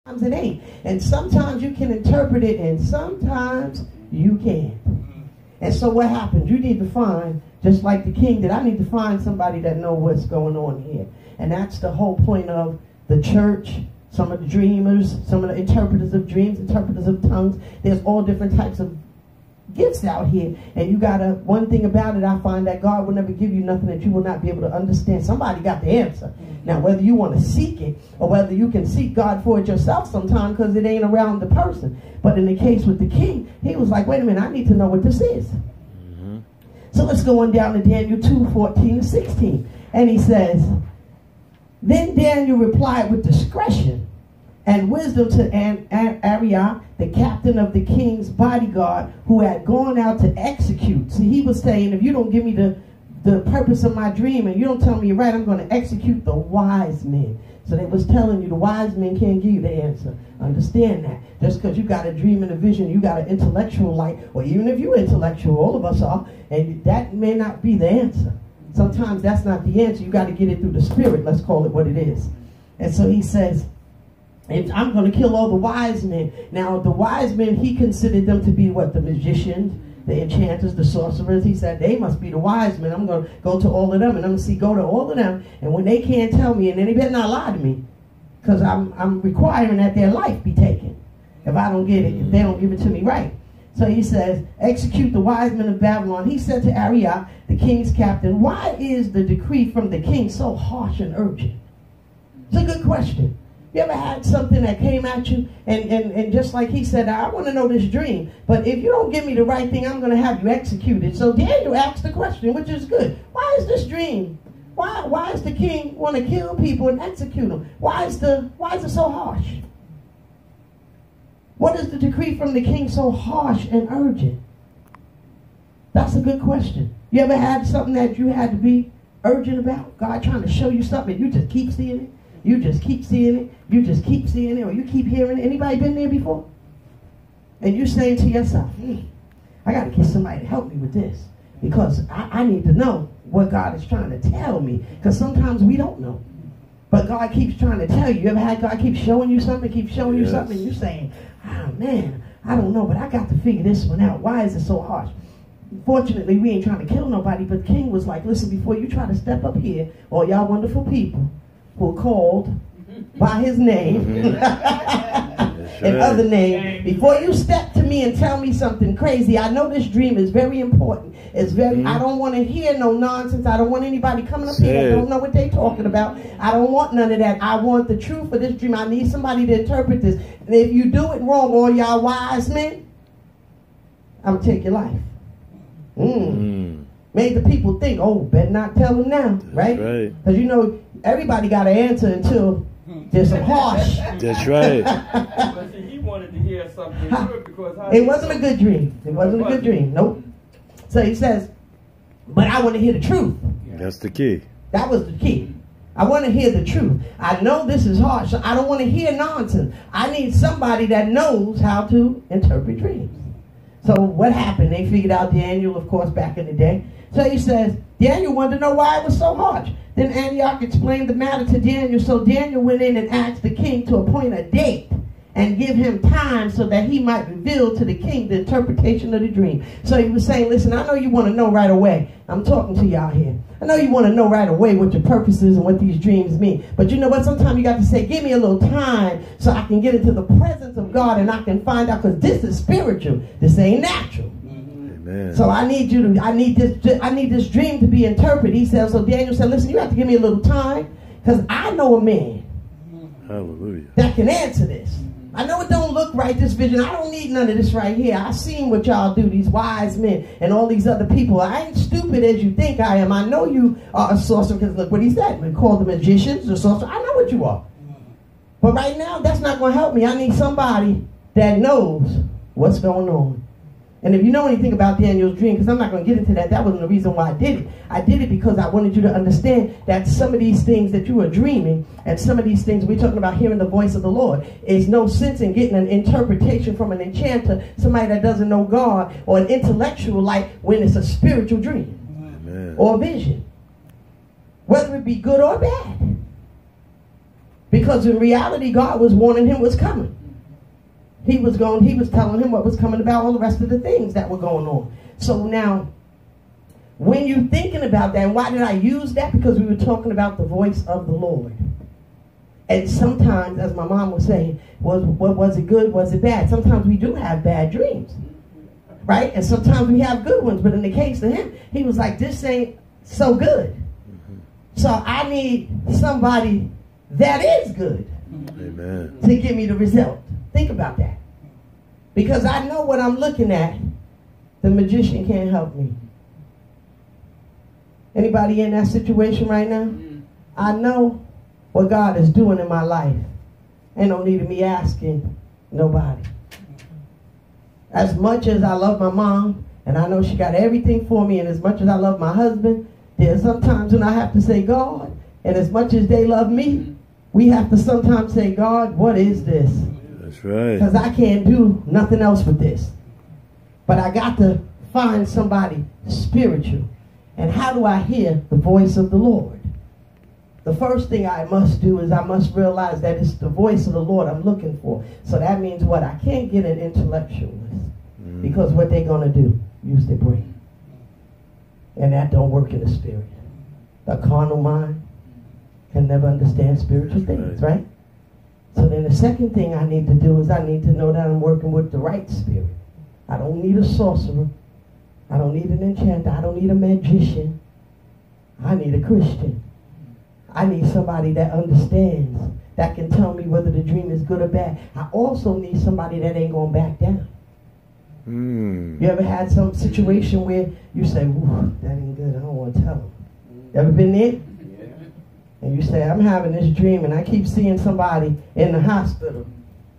it ain't. And sometimes you can interpret it and sometimes you can't. And so what happens? You need to find, just like the king did, I need to find somebody that knows what's going on here. And that's the whole point of the church. Some of the dreamers, some of the interpreters of dreams, interpreters of tongues. There's all different types of gifts out here. And you gotta, one thing about it, I find that God will never give you nothing that you will not be able to understand. Somebody got the answer. Now, whether you want to seek it or whether you can seek God for it yourself sometime because it ain't around the person. But in the case with the king, he was like, wait a minute, I need to know what this is. So let's go on down to Daniel 2:14-16. And he says, then Daniel replied with discretion and wisdom to Arioch, the captain of the king's bodyguard, who had gone out to execute. See, he was saying, if you don't give me the purpose of my dream and you don't tell me you're right, I'm going to execute the wise men. So they was telling you the wise men can't give you the answer. Understand that. Just because you got a dream and a vision, you got an intellectual light, or even if you're intellectual, all of us are, and that may not be the answer. Sometimes that's not the answer. You got to get it through the spirit. Let's call it what it is. And so he says, I'm going to kill all the wise men. Now, the wise men, he considered them to be what? The magicians, the enchanters, the sorcerers. He said, they must be the wise men. I'm going to go to all of them, and I'm going to go to all of them. And when they can't tell me, and then they better not lie to me, because I'm requiring that their life be taken if I don't get it, if they don't give it to me right. So he says, execute the wise men of Babylon. He said to Arioch, the king's captain, why is the decree from the king so harsh and urgent? It's a good question. You ever had something that came at you and just like he said, I want to know this dream, but if you don't give me the right thing, I'm going to have you executed. So Daniel asked the question, which is good. Why is this dream? Why is the king want to kill people and execute them? Why is it so harsh? What is the decree from the king so harsh and urgent? That's a good question. You ever had something that you had to be urgent about? God trying to show you something, you just keep seeing it. You just keep seeing it. You just keep seeing it, or you keep hearing it. Anybody been there before? And you're saying to yourself, I got to get somebody to help me with this, because I need to know what God is trying to tell me, because sometimes we don't know. But God keeps trying to tell you. You ever had God keep showing you something, keep showing you something, and you're saying, oh man, I don't know, but I got to figure this one out. Why is it so harsh? Fortunately, we ain't trying to kill nobody, but the king was like, listen, before you try to step up here, all y'all wonderful people who are called by his name and other name, before you step to me and tell me something crazy, I know this dream is very important. It's very, I don't want to hear no nonsense. I don't want anybody coming up here that don't know what they're talking about. I don't want none of that. I want the truth for this dream. I need somebody to interpret this. And if you do it wrong, all y'all wise men, I'm going to take your life. Made the people think, oh, better not tell them now, right? Because you know, everybody got an answer until there's some harsh. That's right. But see, he wanted to hear something good because it wasn't a good dream. It wasn't a good dream. Nope. So he says, but I want to hear the truth. That's the key. That was the key. I want to hear the truth. I know this is harsh, so I don't want to hear nonsense. I need somebody that knows how to interpret dreams. So what happened? They figured out Daniel, of course, back in the day. So he says, Daniel wanted to know why it was so harsh. Then Arioch explained the matter to Daniel. So Daniel went in and asked the king to appoint a date and give him time so that he might reveal to the king the interpretation of the dream. So he was saying, listen, I know you want to know right away. I'm talking to y'all here. I know you want to know right away what your purpose is and what these dreams mean. But you know what? Sometimes you got to say, give me a little time so I can get into the presence of God and I can find out, because this is spiritual. This ain't natural. So I need this dream to be interpreted. He said, so Daniel said, listen, you have to give me a little time, because I know a man that can answer this. I know it don't look right, this vision. I don't need none of this right here. I seen what y'all do, these wise men and all these other people. I ain't stupid as you think I am. I know you are a sorcerer, because look what he said. We call the magicians, the sorcerer. I know what you are. But right now, that's not going to help me. I need somebody that knows what's going on. And if you know anything about Daniel's dream, because I'm not going to get into that, that wasn't the reason why I did it. I did it because I wanted you to understand that some of these things that you are dreaming, and some of these things we're talking about hearing the voice of the Lord, is no sense in getting an interpretation from an enchanter, somebody that doesn't know God, or an intellectual light, when it's a spiritual dream or vision, whether it be good or bad. Because in reality, God was warning him what's coming. He was telling him what was coming about all the rest of the things that were going on. So now, when you're thinking about that, and why did I use that? Because we were talking about the voice of the Lord. And sometimes, as my mom was saying, was it good, was it bad? Sometimes we do have bad dreams, right? And sometimes we have good ones. But in the case of him, he was like, this ain't so good. So I need somebody that is good. Amen. To give me the result. Think about that. Because I know what I'm looking at. The magician can't help me. Anybody in that situation right now? I know what God is doing in my life. Ain't no need of me asking nobody. As much as I love my mom, and I know she got everything for me, and as much as I love my husband, there's sometimes when I have to say, God, and as much as they love me, we have to sometimes say, God, what is this? That's right. Because I can't do nothing else with this. But I got to find somebody spiritual. And how do I hear the voice of the Lord? The first thing I must do is I must realize that it's the voice of the Lord I'm looking for. So that means what? I can't get an intellectualist. Because what they're going to do, use their brain. And that don't work in the spirit. The carnal mind can never understand spiritual things, right? So then the second thing I need to do is I need to know that I'm working with the right spirit. I don't need a sorcerer. I don't need an enchanter. I don't need a magician. I need a Christian. I need somebody that understands, that can tell me whether the dream is good or bad. I also need somebody that ain't going to back down. You ever had some situation where you say, that ain't good, I don't want to tell them? You ever been there? Yeah. And you say, I'm having this dream and I keep seeing somebody in the hospital.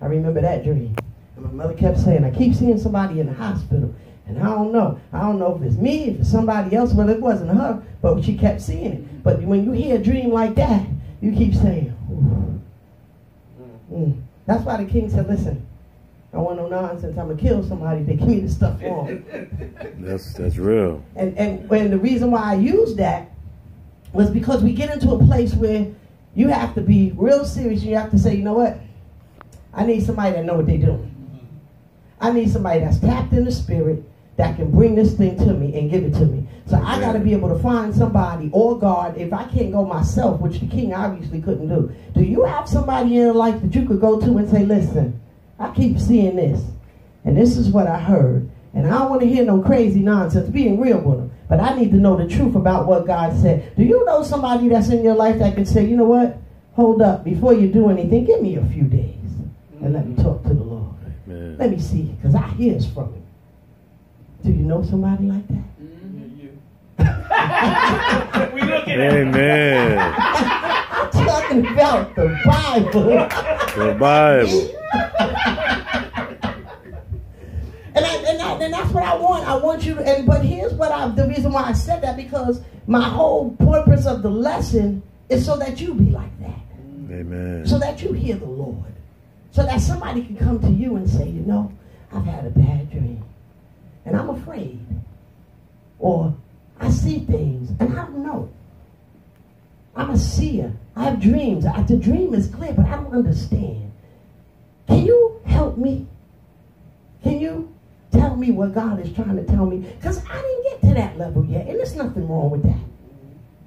I remember that dream. And my mother kept saying, I keep seeing somebody in the hospital. And I don't know. I don't know if it's me, if it's somebody else. Well, it wasn't her, but she kept seeing it. But when you hear a dream like that, you keep saying, That's why the king said, listen, I want no nonsense. I'm going to kill somebody. They give me the stuff wrong. That's real. And the reason why I used that was because we get into a place where you have to be real serious. You have to say, you know what? I need somebody that know what they're doing. I need somebody that's tapped in the spirit that can bring this thing to me and give it to me. So I got to be able to find somebody or God. If I can't go myself, which the king obviously couldn't do. Do you have somebody in your life that you could go to and say, listen, I keep seeing this, and this is what I heard, and I don't want to hear no crazy nonsense, being real with them, but I need to know the truth about what God said. Do you know somebody that's in your life that can say, you know what, hold up, before you do anything, give me a few days, and let me talk to the Lord. Amen. Let me see, because I hear from him. Do you know somebody like that? We looking at Amen. I'm talking about the Bible. The Bible. And that's what I want. I want you to, but here's what the reason why I said that, because my whole purpose of the lesson is so that you be like that. Amen. So that you hear the Lord. So that somebody can come to you and say, you know, I've had a bad dream. And I'm afraid. Or I see things and I don't know. I'm a seer. I have dreams. The dream is clear, but I don't understand. Can you help me? Can you tell me what God is trying to tell me? Because I didn't get to that level yet, and there's nothing wrong with that.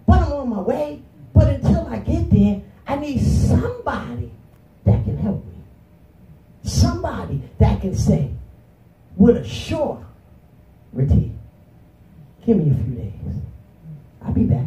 But I'm on my way. But until I get there, I need somebody that can help me. Somebody that can say, with a surety, give me a few days. I'll be back.